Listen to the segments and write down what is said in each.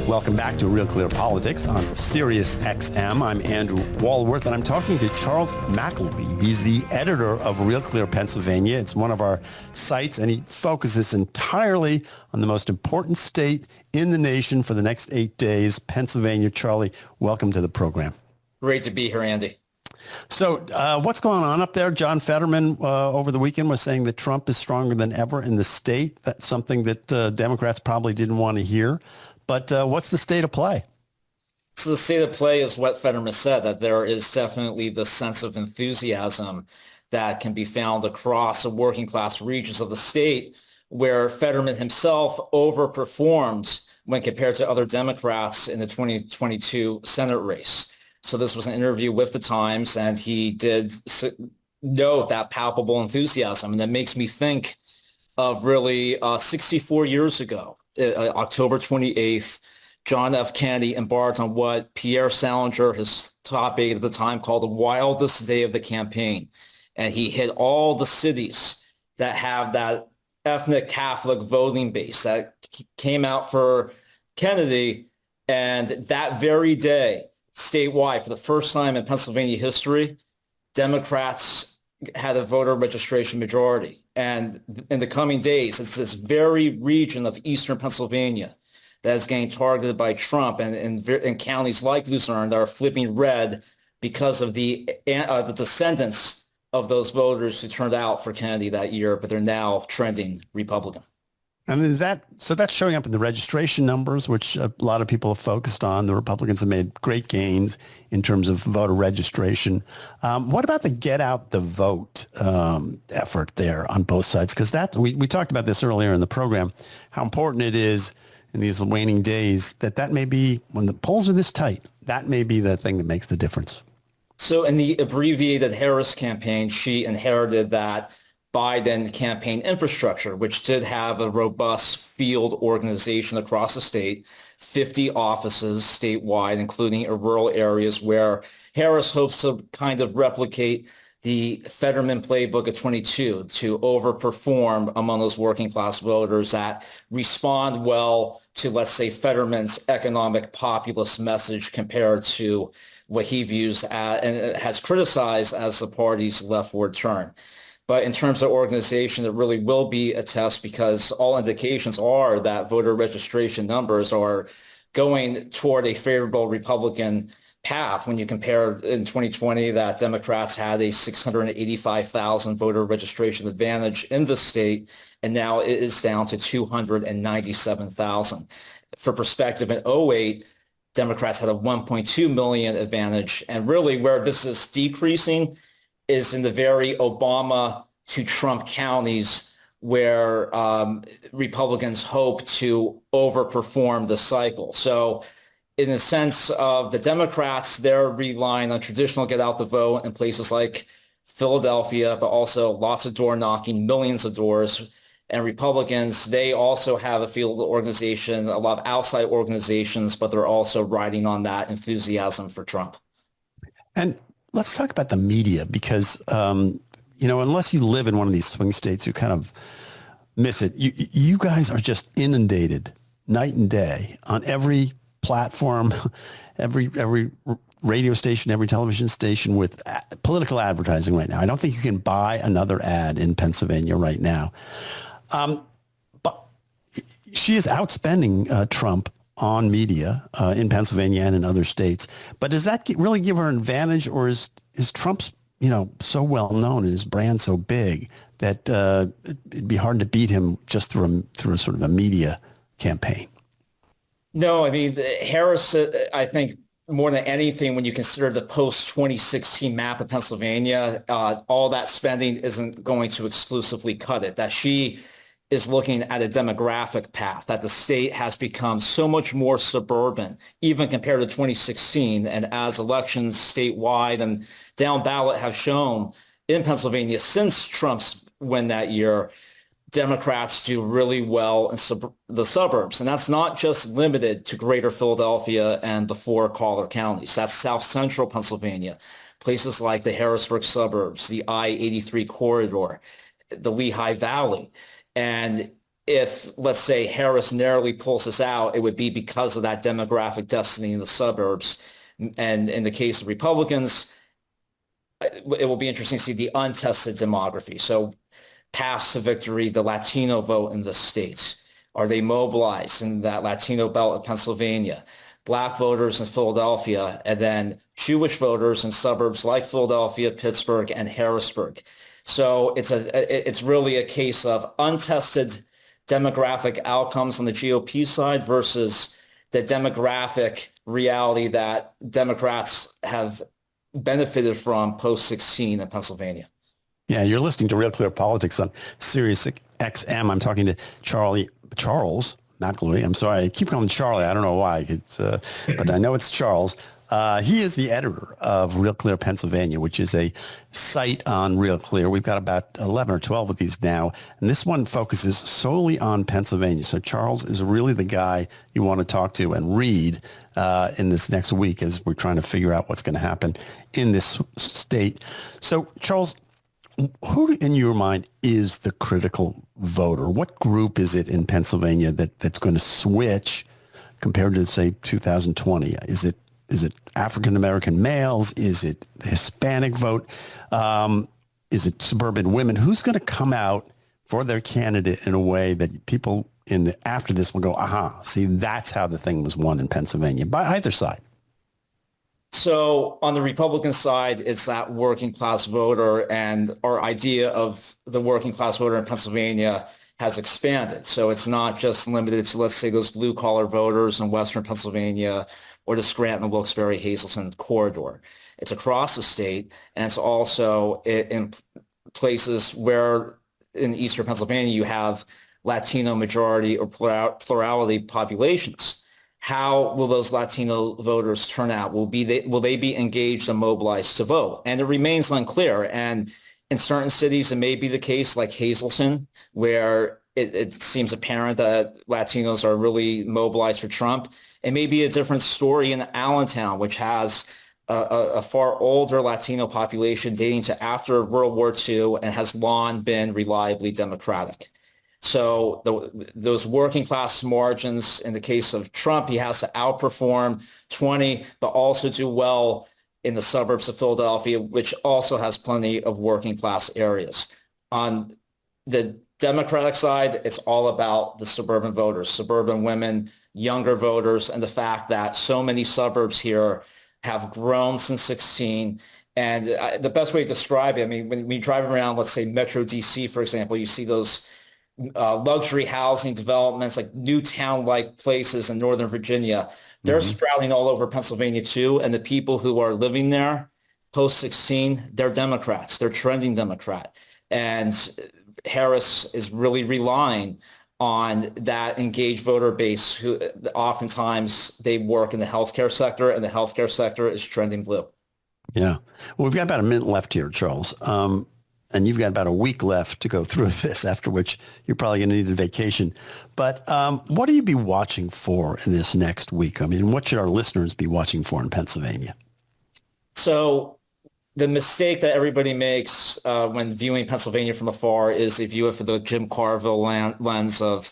Welcome back to Real Clear Politics on Sirius XM. I'm Andrew Walworth, and I'm talking to Charles McElwee. He's the editor of Real Clear Pennsylvania. It's one of our sites, and he focuses entirely on the most important state in the nation for the next 8 days, Pennsylvania. Charlie, welcome to the program. Great to be here, Andy. So what's going on up there? John Fetterman over the weekend was saying that Trump is stronger than ever in the state. That's something that Democrats probably didn't want to hear. But what's the state of play? So the state of play is what Fetterman said, that there is definitely the sense of enthusiasm that can be found across the working class regions of the state, where Fetterman himself overperformed when compared to other Democrats in the 2022 Senate race. So this was an interview with the Times, and he did note that palpable enthusiasm. And that makes me think of really 64 years ago. October 28th, John F. Kennedy embarked on what Pierre Salinger, his top aide at the time, called the wildest day of the campaign. And he hit all the cities that have that ethnic Catholic voting base that came out for Kennedy. And that very day, statewide, for the first time in Pennsylvania history, Democrats had a voter registration majority. And in the coming days, it's this very region of eastern Pennsylvania that is getting targeted by Trump, and in counties like Luzerne that are flipping red because of the descendants of those voters who turned out for Kennedy that year, but they're now trending Republican. And so that's showing up in the registration numbers, which a lot of people have focused on. The Republicans have made great gains in terms of voter registration. What about the get out the vote effort there on both sides? Because we talked about this earlier in the program, how important it is in these waning days that may be, when the polls are this tight, that may be the thing that makes the difference. So in the abbreviated Harris campaign, she inherited that Biden campaign infrastructure, which did have a robust field organization across the state, 50 offices statewide, including in rural areas, where Harris hopes to kind of replicate the Fetterman playbook of 22 to overperform among those working class voters that respond well to, let's say, Fetterman's economic populist message compared to what he views as, and has criticized as, the party's leftward turn. But in terms of organization, it really will be a test, because all indications are that voter registration numbers are going toward a favorable Republican path. When you compare in 2020 that Democrats had a 685,000 voter registration advantage in the state, and now it is down to 297,000. For perspective, in 2008, Democrats had a 1.2 million advantage. And really where this is decreasing is in the very Obama to Trump counties, where Republicans hope to overperform the cycle. So in the sense of the Democrats, they're relying on traditional get out the vote in places like Philadelphia, but also lots of door knocking, millions of doors. And Republicans, they also have a field organization, a lot of outside organizations, but they're also riding on that enthusiasm for Trump. And let's talk about the media, because, unless you live in one of these swing states, you kind of miss it. You guys are just inundated night and day on every platform, every radio station, every television station with political advertising right now. I don't think you can buy another ad in Pennsylvania right now. But she is outspending Trump on media in Pennsylvania and in other states. But does that really give her an advantage, or is Trump's, so well known and his brand so big that it'd be hard to beat him just through a sort of a media campaign? No, I mean, Harris, I think more than anything, when you consider the post-2016 map of Pennsylvania, all that spending isn't going to exclusively cut it. That she is looking at a demographic path, that the state has become so much more suburban, even compared to 2016. And as elections statewide and down ballot have shown in Pennsylvania since Trump's win that year, Democrats do really well in the suburbs. And that's not just limited to greater Philadelphia and the four collar counties. That's South Central Pennsylvania, places like the Harrisburg suburbs, the I-83 corridor, the Lehigh Valley. And if, let's say, Harris narrowly pulls this out, it would be because of that demographic destiny in the suburbs. And in the case of Republicans, it will be interesting to see the untested demography. So paths to victory, the Latino vote in the states. Are they mobilized in that Latino belt of Pennsylvania? Black voters in Philadelphia, and then Jewish voters in suburbs like Philadelphia, Pittsburgh, and Harrisburg. So it's really a case of untested demographic outcomes on the GOP side versus the demographic reality that Democrats have benefited from post-16 in Pennsylvania. Yeah, you're listening to Real Clear Politics on Sirius XM. I'm talking to Charles McElwee. I'm sorry, I keep calling him Charlie. I don't know why, but I know it's Charles. He is the editor of Real Clear Pennsylvania, which is a site on Real Clear. We've got about 11 or 12 of these now, and this one focuses solely on Pennsylvania. So Charles is really the guy you want to talk to and read in this next week as we're trying to figure out what's going to happen in this state. So Charles, who in your mind is the critical voter? What group is it in Pennsylvania that's going to switch compared to, say, 2020? Is it African-American males? Is it the Hispanic vote? Is it suburban women? Who's going to come out for their candidate in a way that people after this will go, aha, see, that's how the thing was won in Pennsylvania by either side? So on the Republican side, it's that working class voter, and our idea of the working class voter in Pennsylvania has expanded. So it's not just limited to, let's say, those blue collar voters in Western Pennsylvania or the Scranton, Wilkes-Barre, Hazleton corridor. It's across the state, and it's also in places where in Eastern Pennsylvania you have Latino majority or plurality populations. How will those Latino voters turn out? Will they be engaged and mobilized to vote? And it remains unclear. And in certain cities, it may be the case like Hazleton, where it seems apparent that Latinos are really mobilized for Trump. It may be a different story in Allentown, which has a far older Latino population dating to after World War II and has long been reliably Democratic. So those working class margins, in the case of Trump, he has to outperform 20, but also do well in the suburbs of Philadelphia, which also has plenty of working class areas. On the Democratic side, it's all about the suburban voters, suburban women, younger voters, and the fact that so many suburbs here have grown since 16. And the best way to describe it, I mean, when you drive around, let's say Metro DC, for example, you see those luxury housing developments, like new town-like places in Northern Virginia. They're sprouting all over Pennsylvania too. And the people who are living there post-16, they're Democrats. They're trending Democrat. And Harris is really relying on that engaged voter base who oftentimes they work in the healthcare sector, and the healthcare sector is trending blue. Yeah. Well, we've got about a minute left here, Charles. And you've got about a week left to go through this, after which you're probably going to need a vacation. But what do you be watching for in this next week? I mean, what should our listeners be watching for in Pennsylvania? So the mistake that everybody makes when viewing Pennsylvania from afar is they view it through the Jim Carville lens of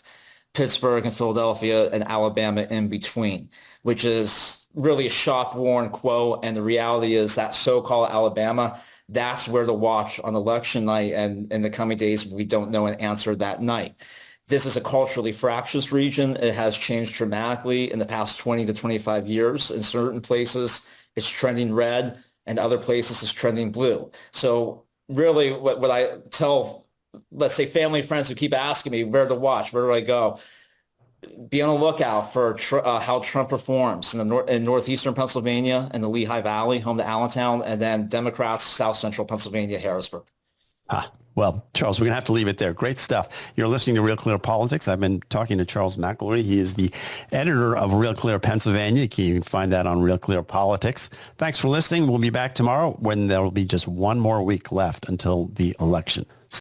Pittsburgh and Philadelphia and Alabama in between, which is really a shop-worn quote. And the reality is that so-called Alabama, that's where to watch on election night, and in the coming days, we don't know an answer that night. This is a culturally fractious region. It has changed dramatically in the past 20 to 25 years. In certain places, it's trending red, and other places it's trending blue. So really what I tell, let's say, family and friends who keep asking me where to watch, where do I go? Be on the lookout for how Trump performs in northeastern Pennsylvania and the Lehigh Valley, home to Allentown, and then Democrats, South Central Pennsylvania, Harrisburg. Well, Charles, we're going to have to leave it there. Great stuff. You're listening to Real Clear Politics. I've been talking to Charles McElwee. He is the editor of Real Clear Pennsylvania. You can find that on Real Clear Politics. Thanks for listening. We'll be back tomorrow when there will be just one more week left until the election.